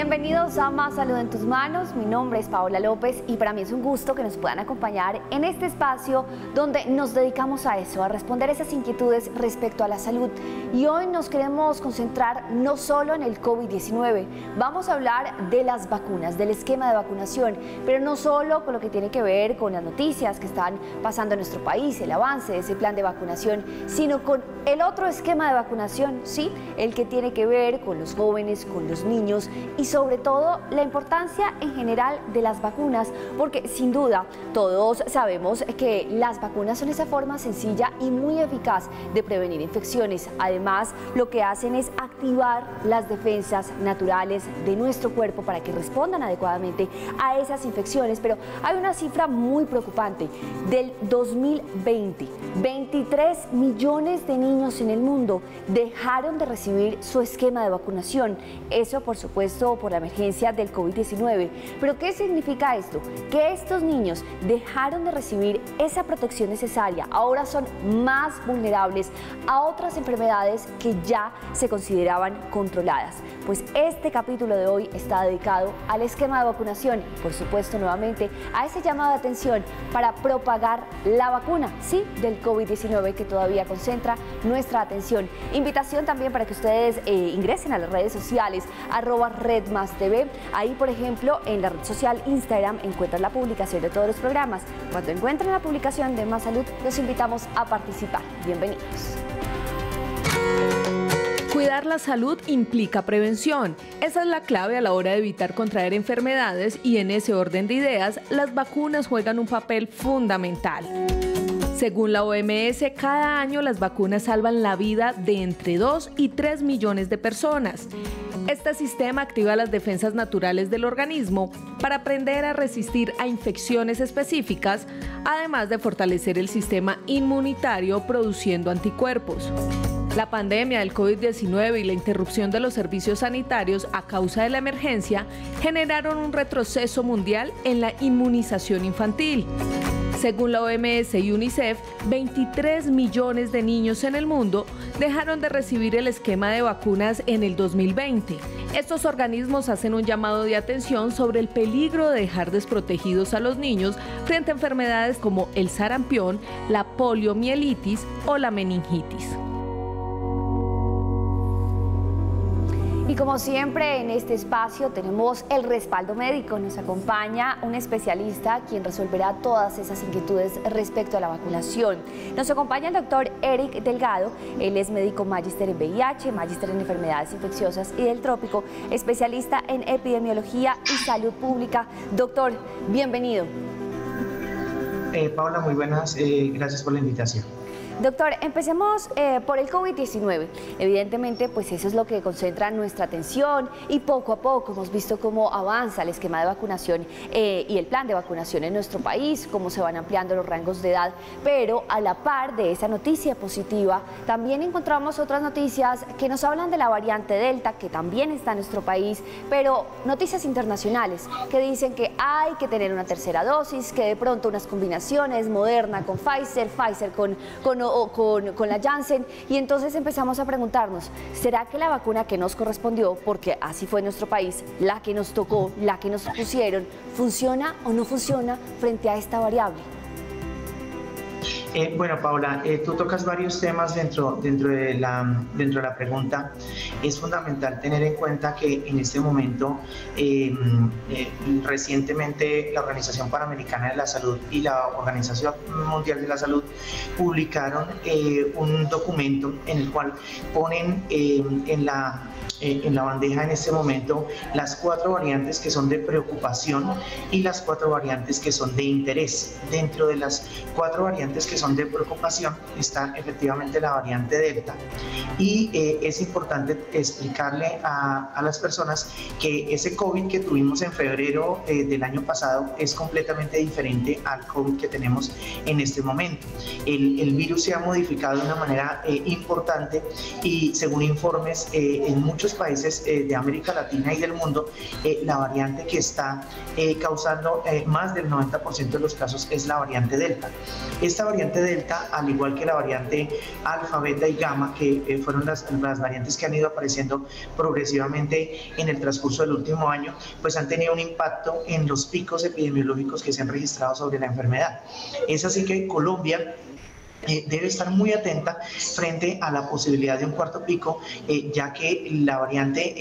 Bienvenidos a Más Salud en tus Manos. Mi nombre es Paola López y para mí es un gusto que nos puedan acompañar en este espacio donde nos dedicamos a eso, a responder esas inquietudes respecto a la salud. Y hoy nos queremos concentrar no solo en el COVID-19, vamos a hablar de las vacunas, del esquema de vacunación, pero no solo con lo que tiene que ver con las noticias que están pasando en nuestro país, el avance de ese plan de vacunación, sino con el otro esquema de vacunación, ¿sí? El que tiene que ver con los jóvenes, con los niños y sobre todo la importancia en general de las vacunas, porque sin duda todos sabemos que las vacunas son esa forma sencilla y muy eficaz de prevenir infecciones. Además, lo que hacen es activar las defensas naturales de nuestro cuerpo para que respondan adecuadamente a esas infecciones. Pero hay una cifra muy preocupante. Del 2020, 23 millones de niños en el mundo dejaron de recibir su esquema de vacunación. Eso, por supuesto, por la emergencia del COVID-19. Pero ¿qué significa esto? Que estos niños dejaron de recibir esa protección necesaria. Ahora son más vulnerables a otras enfermedades que ya se consideraban controladas. Pues este capítulo de hoy está dedicado al esquema de vacunación y, por supuesto, nuevamente a ese llamado de atención para propagar la vacuna, sí, del COVID-19 que todavía concentra nuestra atención. Invitación también para que ustedes ingresen a las redes sociales, @RedMásTV. Ahí, por ejemplo, en la red social Instagram encuentran la publicación de todos los programas. Cuando encuentren la publicación de Más Salud, los invitamos a participar. Bienvenidos. Cuidar la salud implica prevención. Esa es la clave a la hora de evitar contraer enfermedades y en ese orden de ideas, las vacunas juegan un papel fundamental. Según la OMS, cada año las vacunas salvan la vida de entre 2 y 3 millones de personas. Este sistema activa las defensas naturales del organismo para aprender a resistir a infecciones específicas, además de fortalecer el sistema inmunitario produciendo anticuerpos. La pandemia del COVID-19 y la interrupción de los servicios sanitarios a causa de la emergencia generaron un retroceso mundial en la inmunización infantil. Según la OMS y UNICEF, 23 millones de niños en el mundo dejaron de recibir el esquema de vacunas en el 2020. Estos organismos hacen un llamado de atención sobre el peligro de dejar desprotegidos a los niños frente a enfermedades como el sarampión, la poliomielitis o la meningitis. Y como siempre en este espacio tenemos el respaldo médico. Nos acompaña un especialista quien resolverá todas esas inquietudes respecto a la vacunación. Nos acompaña el doctor Eric Delgado. Él es médico magíster en VIH, magíster en enfermedades infecciosas y del trópico, especialista en epidemiología y salud pública. Doctor, bienvenido. Paola, muy buenas. Gracias por la invitación. Doctor, empecemos por el COVID-19. Evidentemente, pues eso es lo que concentra nuestra atención y poco a poco hemos visto cómo avanza el esquema de vacunación y el plan de vacunación en nuestro país, cómo se van ampliando los rangos de edad, pero a la par de esa noticia positiva, también encontramos otras noticias que nos hablan de la variante Delta, que también está en nuestro país, pero noticias internacionales que dicen que hay que tener una tercera dosis, que de pronto unas combinaciones, Moderna con Pfizer, Pfizer con la Janssen, y entonces empezamos a preguntarnos, ¿será que la vacuna que nos correspondió, porque así fue en nuestro país, la que nos tocó, la que nos pusieron, funciona o no funciona frente a esta variable? Bueno, Paola, tú tocas varios temas dentro de la pregunta. Es fundamental tener en cuenta que en este momento, recientemente, la Organización Panamericana de la Salud y la Organización Mundial de la Salud publicaron un documento en el cual ponen en la bandeja en este momento las 4 variantes que son de preocupación y las 4 variantes que son de interés. Dentro de las 4 variantes que son de preocupación está efectivamente la variante Delta, y es importante explicarle a las personas que ese COVID que tuvimos en febrero del año pasado es completamente diferente al COVID que tenemos en este momento. El virus se ha modificado de una manera importante y según informes en muchos muchos países de América Latina y del mundo, la variante que está causando más del 90% de los casos es la variante Delta. Esta variante Delta, al igual que la variante Alfa, Beta y Gamma, que fueron las variantes que han ido apareciendo progresivamente en el transcurso del último año, pues han tenido un impacto en los picos epidemiológicos que se han registrado sobre la enfermedad. Es así que Colombia debe estar muy atenta frente a la posibilidad de un cuarto pico, ya que la variante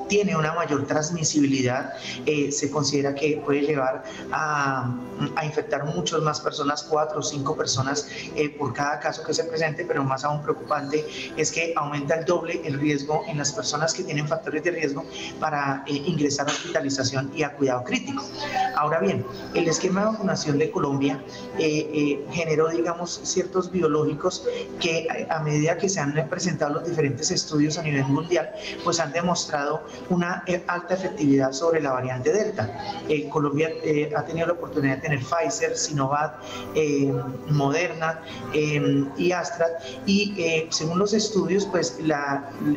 tiene una mayor transmisibilidad. Se considera que puede llevar a infectar muchas más personas, 4 o 5 personas por cada caso que se presente, pero más aún preocupante es que aumenta el doble el riesgo en las personas que tienen factores de riesgo para ingresar a hospitalización y a cuidado crítico. Ahora bien, el esquema de vacunación de Colombia generó, digamos, ciertos biológicos que a medida que se han presentado los diferentes estudios a nivel mundial, pues han demostrado una alta efectividad sobre la variante Delta. Colombia ha tenido la oportunidad de tener Pfizer, Sinovac, Moderna y Astra, y según los estudios, pues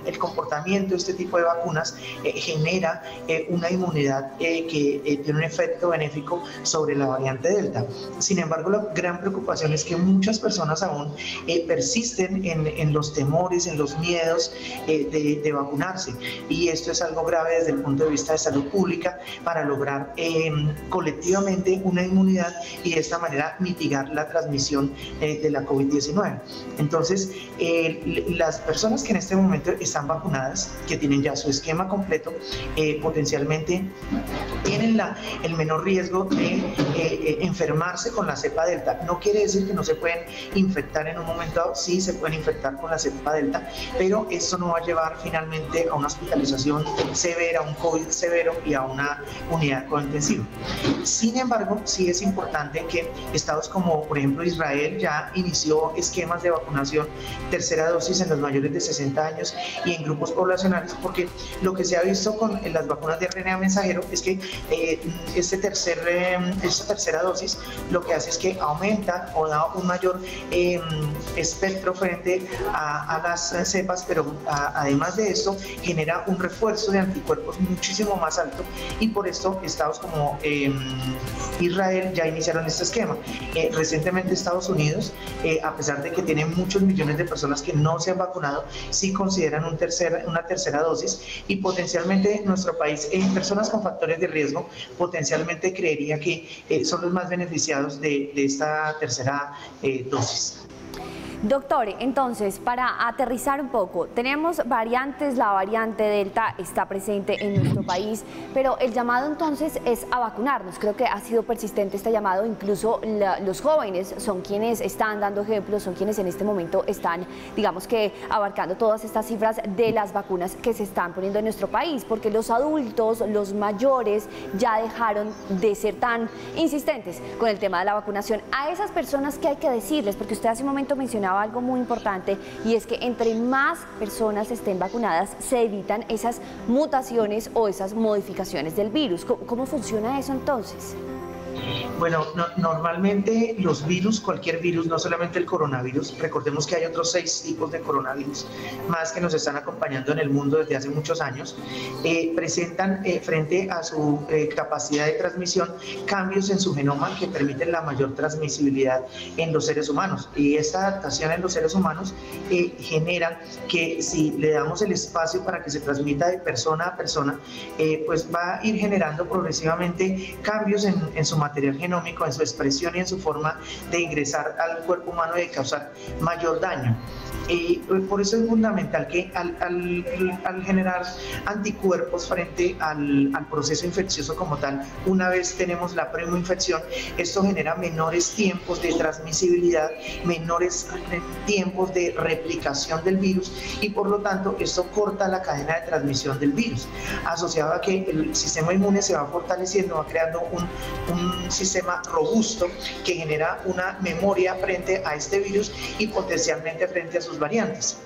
el comportamiento de este tipo de vacunas genera una inmunidad que tiene un efecto benéfico sobre la variante Delta. Sin embargo, la gran preocupación es que muchas personas aún persisten en los temores, en los miedos de vacunarse, y esto es algo grave desde el punto de vista de salud pública para lograr colectivamente una inmunidad y de esta manera mitigar la transmisión de la COVID-19. Entonces, las personas que en este momento están vacunadas, que tienen ya su esquema completo, potencialmente tienen el menor riesgo de enfermarse con la cepa Delta. No quiere decir que no se pueden infectar en un momento dado, sí se pueden infectar con la cepa Delta, pero esto no va a llevar finalmente a una hospitalización severa, a un COVID severo y a una unidad cointensiva. Sin embargo, sí es importante que estados como, por ejemplo, Israel ya inició esquemas de vacunación tercera dosis en los mayores de 60 años y en grupos poblacionales, porque lo que se ha visto con las vacunas de RNA mensajero es que esta tercera dosis lo que hace es que aumenta o da un mayor espectro frente a las cepas, pero además de esto genera un refuerzo de anticuerpos muchísimo más alto, y por esto estados como Israel ya iniciaron este esquema. Recientemente Estados Unidos, a pesar de que tiene muchos millones de personas que no se han vacunado, sí consideran una tercera dosis, y potencialmente nuestro país, en personas con factores de riesgo, potencialmente creería que son los más beneficiados de esta tercera dosis. Doctor, entonces, para aterrizar un poco, tenemos variantes, la variante Delta está presente en nuestro país, pero el llamado entonces es a vacunarnos. Creo que ha sido persistente este llamado, incluso los jóvenes son quienes están dando ejemplos, son quienes en este momento están, digamos que, abarcando todas estas cifras de las vacunas que se están poniendo en nuestro país, porque los adultos, los mayores, ya dejaron de ser tan insistentes con el tema de la vacunación. A esas personas, ¿qué hay que decirles? Porque usted hace un momento mencionaba algo muy importante, y es que entre más personas estén vacunadas se evitan esas mutaciones o esas modificaciones del virus. ¿Cómo funciona eso entonces? Bueno, normalmente los virus, cualquier virus, no solamente el coronavirus, recordemos que hay otros 6 tipos de coronavirus más que nos están acompañando en el mundo desde hace muchos años, presentan frente a su capacidad de transmisión cambios en su genoma que permiten la mayor transmisibilidad en los seres humanos, y esta adaptación en los seres humanos genera que si le damos el espacio para que se transmita de persona a persona, pues va a ir generando progresivamente cambios en su material genómico, en su expresión y en su forma de ingresar al cuerpo humano y de causar mayor daño. Por eso es fundamental que al generar anticuerpos frente al proceso infeccioso como tal, una vez tenemos la primoinfección, esto genera menores tiempos de transmisibilidad, menores tiempos de replicación del virus, y por lo tanto esto corta la cadena de transmisión del virus, asociado a que el sistema inmune se va fortaleciendo, va creando un sistema robusto que genera una memoria frente a este virus y potencialmente frente a sus variantes.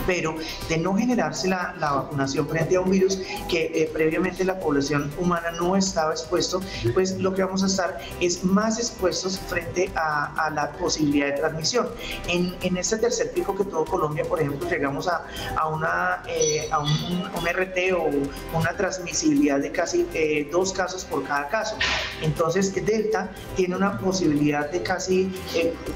pero de no generarse la vacunación frente a un virus que previamente la población humana no estaba expuesto, pues lo que vamos a estar es más expuestos frente a la posibilidad de transmisión. En este tercer pico que tuvo Colombia, por ejemplo, llegamos a un RT o una transmisibilidad de casi 2 casos por cada caso. Entonces, Delta tiene una posibilidad de casi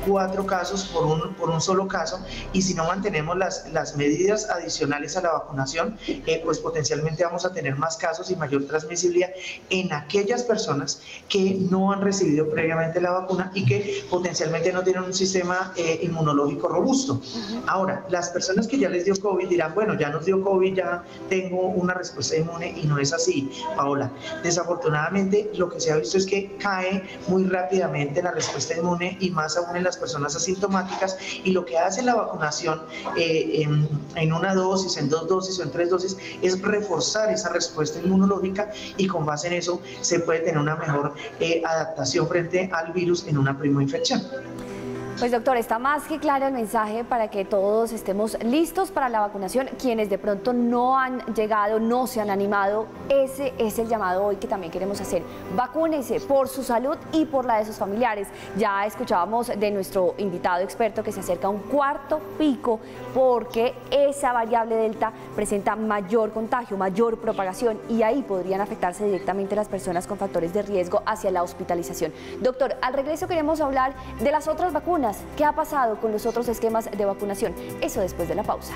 4 casos por un solo caso, y si no mantenemos las medidas adicionales a la vacunación, pues potencialmente vamos a tener más casos y mayor transmisibilidad en aquellas personas que no han recibido previamente la vacuna y que potencialmente no tienen un sistema inmunológico robusto. Ahora, las personas que ya les dio COVID dirán, bueno, ya nos dio COVID, ya tengo una respuesta inmune, y no es así, Paola. Desafortunadamente, lo que se ha visto es que cae muy rápidamente la respuesta inmune, y más aún en las personas asintomáticas, y lo que hace la vacunación en una dosis, en 2 dosis o en 3 dosis es reforzar esa respuesta inmunológica, y con base en eso se puede tener una mejor adaptación frente al virus en una primera infección. Pues doctor, está más que claro el mensaje para que todos estemos listos para la vacunación. Quienes de pronto no han llegado, no se han animado, ese es el llamado hoy que también queremos hacer. Vacúnese por su salud y por la de sus familiares. Ya escuchábamos de nuestro invitado experto que se acerca a un 4.º pico porque esa variable Delta presenta mayor contagio, mayor propagación, y ahí podrían afectarse directamente las personas con factores de riesgo hacia la hospitalización. Doctor, al regreso queremos hablar de las otras vacunas. ¿Qué ha pasado con los otros esquemas de vacunación? Eso después de la pausa.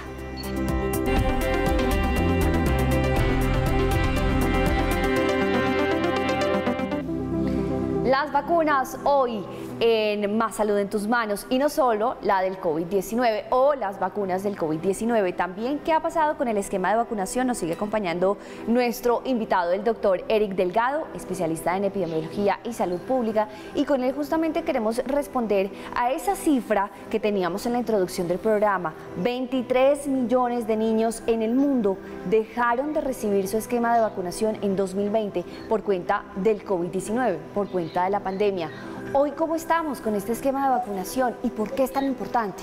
Las vacunas hoy en Más Salud en Tus Manos, y no solo la del COVID-19 o las vacunas del COVID-19, también qué ha pasado con el esquema de vacunación. Nos sigue acompañando nuestro invitado, el doctor Eric Delgado, especialista en epidemiología y salud pública, y con él justamente queremos responder a esa cifra que teníamos en la introducción del programa. 23 millones de niños en el mundo dejaron de recibir su esquema de vacunación en 2020 por cuenta del COVID-19, por cuenta de la pandemia. Hoy, ¿cómo estamos con este esquema de vacunación y por qué es tan importante?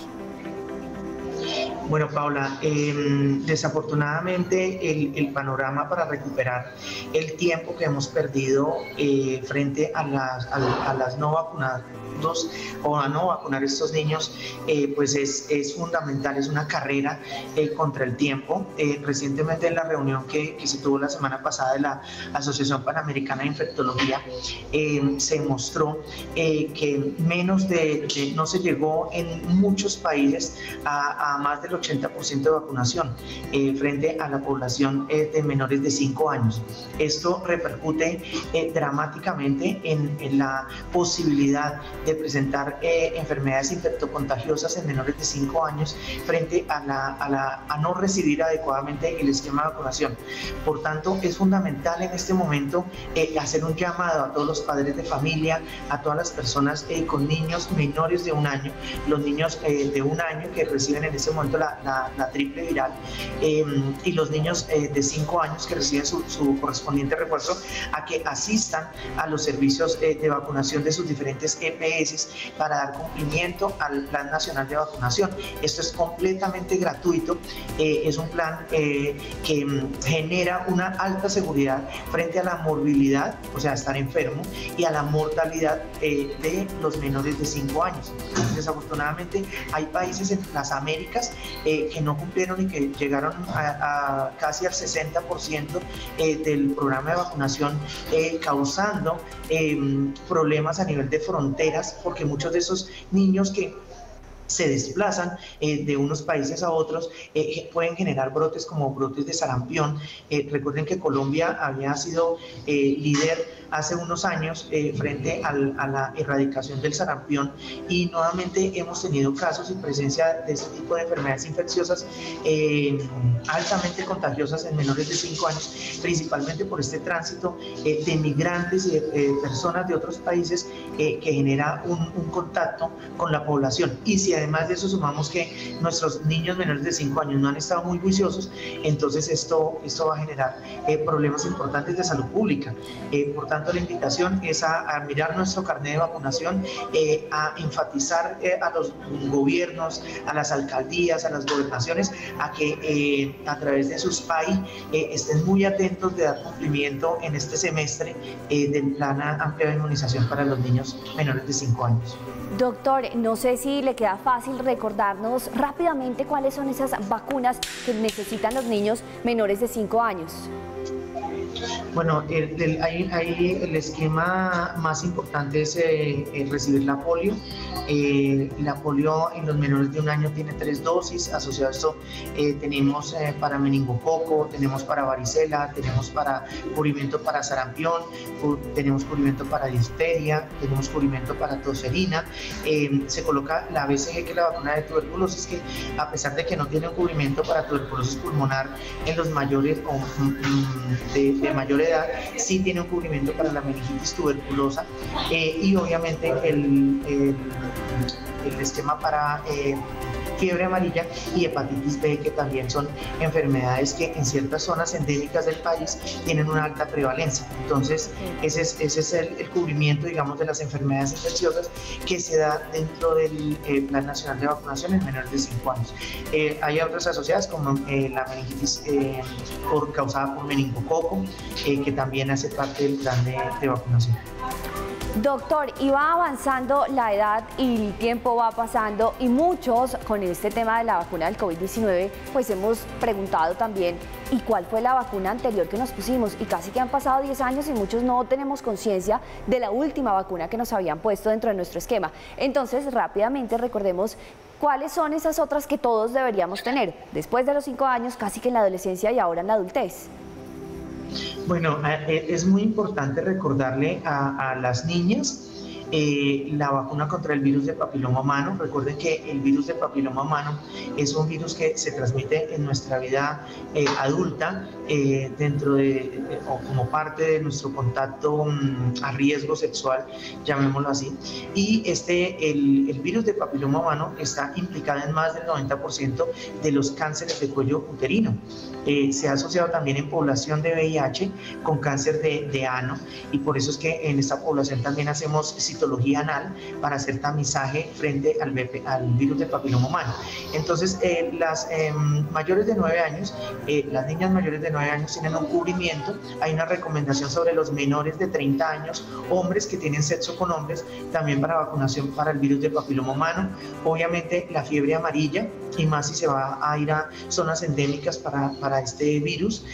Bueno, Paula, desafortunadamente el panorama para recuperar el tiempo que hemos perdido frente a las no vacunadas o a no vacunar a estos niños, pues es fundamental, es una carrera contra el tiempo. Recientemente en la reunión que se tuvo la semana pasada de la Asociación Panamericana de Infectología, se mostró que no se llegó en muchos países a más del 80% de vacunación frente a la población de menores de 5 años. Esto repercute dramáticamente en la posibilidad de presentar enfermedades infectocontagiosas en menores de 5 años frente a no recibir adecuadamente el esquema de vacunación. Por tanto, es fundamental en este momento hacer un llamado a todos los padres de familia, a todas las personas con niños menores de 1 año, los niños de 1 año que reciben en este momento la triple viral, y los niños de 5 años que reciben su correspondiente refuerzo, a que asistan a los servicios de vacunación de sus diferentes EPS para dar cumplimiento al Plan Nacional de Vacunación. Esto es completamente gratuito, es un plan que genera una alta seguridad frente a la morbilidad, o sea, estar enfermo, y a la mortalidad de los menores de 5 años. Desafortunadamente, hay países en las Américas que no cumplieron y que llegaron a casi al 60% del programa de vacunación, causando problemas a nivel de fronteras, porque muchos de esos niños que se desplazan de unos países a otros pueden generar brotes como brotes de sarampión. Recuerden que Colombia había sido líder hace unos años frente a la erradicación del sarampión, y nuevamente hemos tenido casos y presencia de este tipo de enfermedades infecciosas altamente contagiosas en menores de 5 años, principalmente por este tránsito de migrantes y de personas de otros países que genera un contacto con la población. Y si si además de eso sumamos que nuestros niños menores de 5 años no han estado muy juiciosos, entonces esto va a generar problemas importantes de salud pública. Por tanto, la invitación es a mirar nuestro carnet de vacunación, a enfatizar a los gobiernos, a las alcaldías, a las gobernaciones, a que a través de sus PAI estén muy atentos de dar cumplimiento en este semestre del plan amplio de inmunización para los niños menores de 5 años. Doctor, no sé si le queda fácil recordarnos rápidamente cuáles son esas vacunas que necesitan los niños menores de 5 años. Bueno, el esquema más importante es recibir la polio. La polio en los menores de 1 año tiene 3 dosis. Asociado a esto tenemos para meningococo, tenemos para varicela, tenemos para cubrimiento para sarampión, tenemos cubrimiento para difteria, tenemos cubrimiento para tosferina. Se coloca la BCG, que es la vacuna de tuberculosis, que a pesar de que no tiene un cubrimiento para tuberculosis pulmonar en los mayores de mayor edad, sí tiene un cubrimiento para la meningitis tuberculosa y obviamente el esquema para fiebre amarilla y hepatitis B, que también son enfermedades que en ciertas zonas endémicas del país tienen una alta prevalencia. Entonces, ese es el cubrimiento, digamos, de las enfermedades infecciosas que se da dentro del Plan Nacional de Vacunación en menores de 5 años. Hay otras asociadas como la meningitis causada por meningococo, que también hace parte del plan de vacunación. Doctor, y va avanzando la edad y el tiempo va pasando y muchos con este tema de la vacuna del COVID-19 pues hemos preguntado también ¿y cuál fue la vacuna anterior que nos pusimos? Y casi que han pasado 10 años y muchos no tenemos conciencia de la última vacuna que nos habían puesto dentro de nuestro esquema. Entonces, rápidamente recordemos cuáles son esas otras que todos deberíamos tener después de los 5 años, casi que en la adolescencia y ahora en la adultez. Bueno, es muy importante recordarle a las niñas la vacuna contra el virus de papiloma humano. Recuerden que el virus de papiloma humano es un virus que se transmite en nuestra vida adulta dentro de o como parte de nuestro contacto a riesgo sexual, llamémoslo así. Y el virus de papiloma humano está implicado en más del 90% de los cánceres de cuello uterino. Se ha asociado también en población de VIH con cáncer de ano, y por eso es que en esta población también hacemos citología anal para hacer tamizaje frente al virus del papiloma humano. Entonces, las mayores de 9 años, las niñas mayores de 9 años tienen un cubrimiento. Hay una recomendación sobre los menores de 30 años, hombres que tienen sexo con hombres, también para vacunación para el virus del papiloma humano. Obviamente la fiebre amarilla, y más si se va a ir a zonas endémicas para este virus.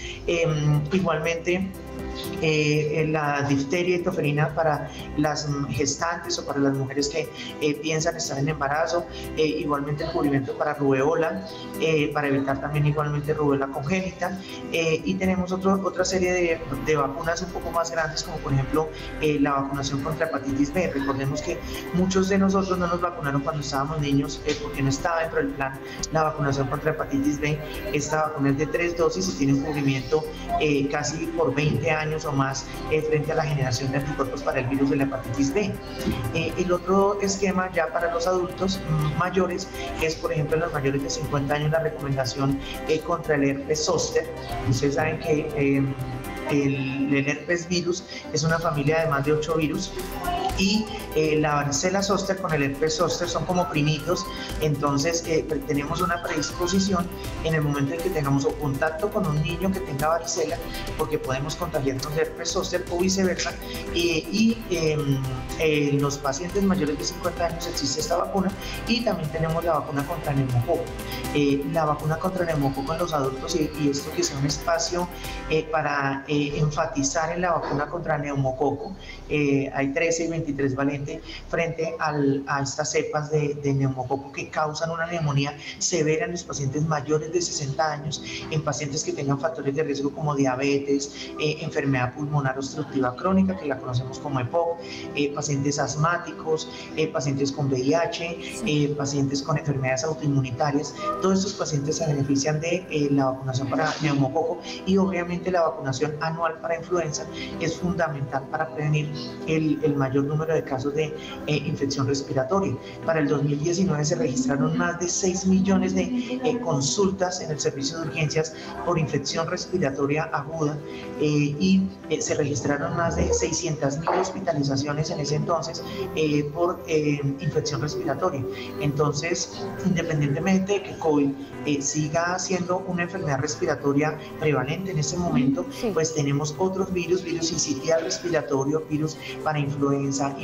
Igualmente la difteria y tosferina para las gestantes o para las mujeres que piensan estar en embarazo. Igualmente el cubrimiento para rubeola, para evitar también igualmente rubeola congénita. Y tenemos otra serie de vacunas un poco más grandes, como por ejemplo la vacunación contra hepatitis B. Recordemos que muchos de nosotros no nos vacunaron cuando estábamos niños porque no estaba dentro del plan la vacunación contra hepatitis B. Esta vacuna es de 3 dosis y tiene un cubrimiento casi por 20 años o más frente a la generación de anticuerpos para el virus de la hepatitis B. El otro esquema ya para los adultos mayores es, por ejemplo, en los mayores de 50 años, la recomendación contra el herpes zóster. Ustedes saben que el herpes virus es una familia de más de 8 virus, y la varicela zóster con el herpes zóster son como primitos. Entonces tenemos una predisposición en el momento en que tengamos o contacto con un niño que tenga varicela, porque podemos contagiarnos de herpes zóster o viceversa. Los pacientes mayores de 50 años existe esta vacuna, y también tenemos la vacuna contra neumococo. La vacuna contra neumococo en los adultos, y esto que sea un espacio para enfatizar en la vacuna contra neumococo. Hay 13 y 23 valente frente a estas cepas de neumococo que causan una neumonía severa en los pacientes mayores de 60 años, en pacientes que tengan factores de riesgo como diabetes, enfermedad pulmonar obstructiva crónica, que la conocemos como EPOC, pacientes asmáticos, pacientes con VIH, pacientes con enfermedades autoinmunitarias. Todos estos pacientes se benefician de la vacunación para neumococo, y obviamente la vacunación anual para influenza es fundamental para prevenir el mayor número número de casos de infección respiratoria. Para el 2019 se registraron más de 6 millones de consultas en el servicio de urgencias por infección respiratoria aguda y se registraron más de 600.000 hospitalizaciones en ese entonces por infección respiratoria. Entonces, independientemente de que COVID siga siendo una enfermedad respiratoria prevalente en este momento, pues tenemos otros virus sincitial respiratorio, virus para influenza,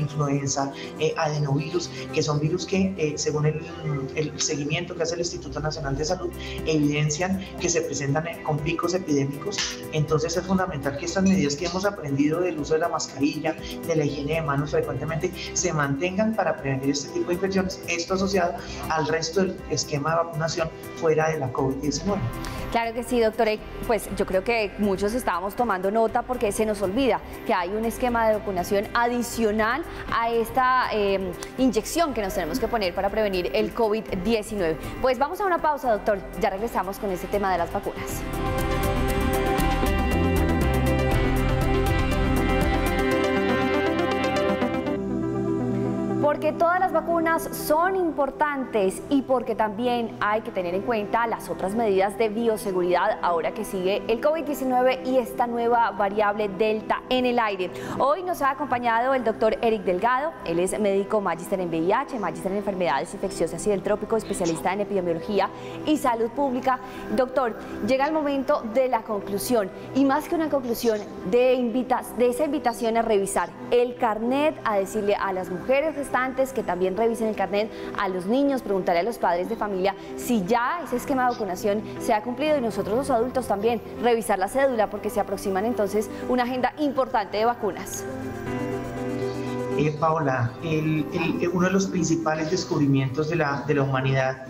adenovirus, que son virus que según el seguimiento que hace el Instituto Nacional de Salud evidencian que se presentan con picos epidémicos. Entonces es fundamental que estas medidas que hemos aprendido del uso de la mascarilla, de la higiene de manos frecuentemente, se mantengan para prevenir este tipo de infecciones, esto asociado al resto del esquema de vacunación fuera de la COVID-19. Claro que sí, doctor. Pues yo creo que muchos estábamos tomando nota porque se nos olvida que hay un esquema de vacunación adicional a esta inyección que nos tenemos que poner para prevenir el COVID-19. Pues vamos a una pausa, doctor. Ya regresamos con este tema de las vacunas. Porque todas las vacunas son importantes y porque también hay que tener en cuenta las otras medidas de bioseguridad ahora que sigue el COVID-19 y esta nueva variable Delta en el aire. Hoy nos ha acompañado el doctor Eric Delgado. Él es médico magíster en VIH, magíster en enfermedades infecciosas y del trópico, especialista en epidemiología y salud pública. Doctor, llega el momento de la conclusión y más que una conclusión, de esa invitación a revisar el carnet, a decirle a las mujeres que también revisen el carnet, a los niños, preguntarle a los padres de familia si ya ese esquema de vacunación se ha cumplido y nosotros los adultos también revisar la cédula porque se aproximan entonces una agenda importante de vacunas. Paola, uno de los principales descubrimientos de la humanidad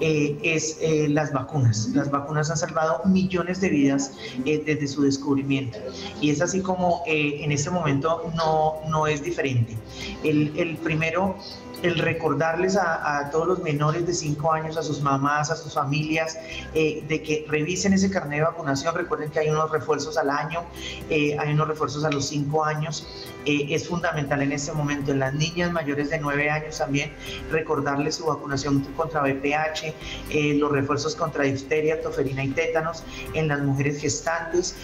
es las vacunas. Las vacunas han salvado millones de vidas desde su descubrimiento y es así como en este momento no es diferente. El primero, el recordarles a todos los menores de 5 años, a sus mamás, a sus familias, de que revisen ese carnet de vacunación. Recuerden que hay unos refuerzos al año, hay unos refuerzos a los 5 años. Es fundamental en este momento en las niñas mayores de 9 años también recordarles su vacunación contra VPH, los refuerzos contra difteria, toferina y tétanos, en las mujeres gestantes,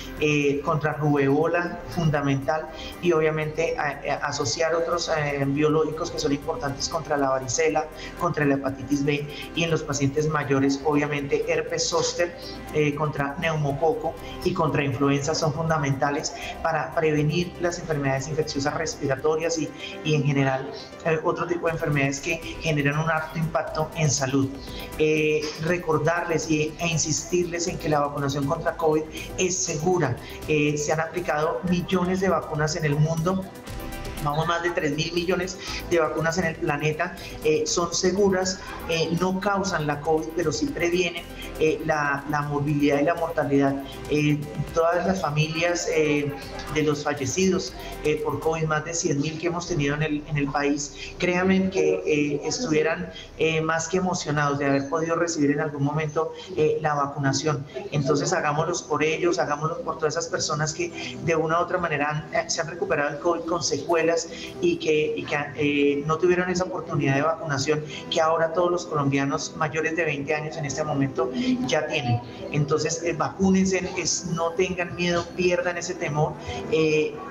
contra rubeola, fundamental, y obviamente asociar otros biológicos que son importantes contra la varicela, contra la hepatitis B, y en los pacientes mayores obviamente herpes zóster, contra neumococo y contra influenza son fundamentales para prevenir las enfermedades infecciosas respiratorias y en general otro tipo de enfermedades que generan un alto impacto en salud. Recordarles e insistirles en que la vacunación contra COVID es segura. Se han aplicado millones de vacunas en el mundo. Vamos más de 3.000 millones de vacunas en el planeta, son seguras, no causan la COVID, pero sí previenen la morbilidad y la mortalidad. Todas las familias de los fallecidos por COVID, más de 100.000 que hemos tenido en el país, créanme que estuvieran más que emocionados de haber podido recibir en algún momento la vacunación. Entonces hagámoslo por ellos, hagámoslo por todas esas personas que de una u otra manera se han recuperado el COVID con secuelas y que no tuvieron esa oportunidad de vacunación que ahora todos los colombianos mayores de 20 años en este momento ya tienen. Entonces vacúnense, no tengan miedo, pierdan ese temor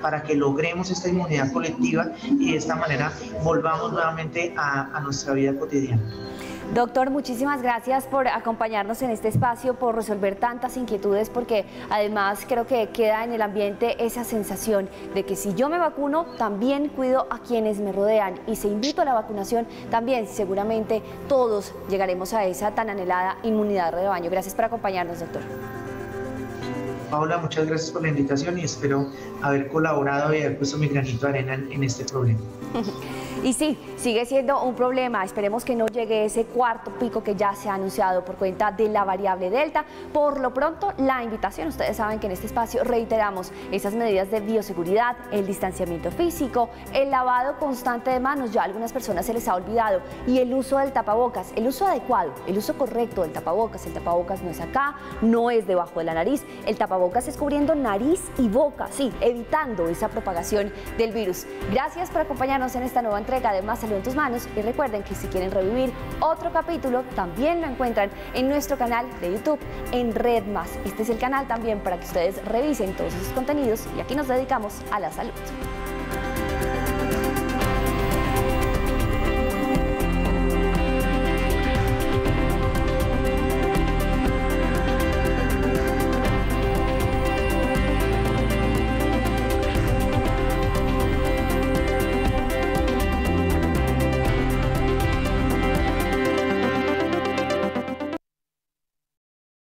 para que logremos esta inmunidad colectiva y de esta manera volvamos nuevamente a nuestra vida cotidiana. Doctor, muchísimas gracias por acompañarnos en este espacio, por resolver tantas inquietudes, porque además creo que queda en el ambiente esa sensación de que si yo me vacuno, también cuido a quienes me rodean, y si invito a la vacunación, también seguramente todos llegaremos a esa tan anhelada inmunidad de rebaño. Gracias por acompañarnos, doctor. Paola, muchas gracias por la invitación y espero haber colaborado y haber puesto mi granito de arena en este problema. Y sí, sigue siendo un problema. Esperemos que no llegue ese cuarto pico que ya se ha anunciado por cuenta de la variable Delta. Por lo pronto, la invitación, ustedes saben que en este espacio reiteramos esas medidas de bioseguridad, el distanciamiento físico, el lavado constante de manos. Ya a algunas personas se les ha olvidado, y el uso del tapabocas, el uso adecuado, el uso correcto del tapabocas. El tapabocas no es acá, no es debajo de la nariz, el tapabocas es cubriendo nariz y boca, sí, evitando esa propagación del virus. Gracias por acompañarnos en esta nueva entrega de Más Salud en tus Manos, y recuerden que si quieren revivir otro capítulo, también lo encuentran en nuestro canal de YouTube, en Red Más. Este es el canal también para que ustedes revisen todos esos contenidos, y aquí nos dedicamos a la salud.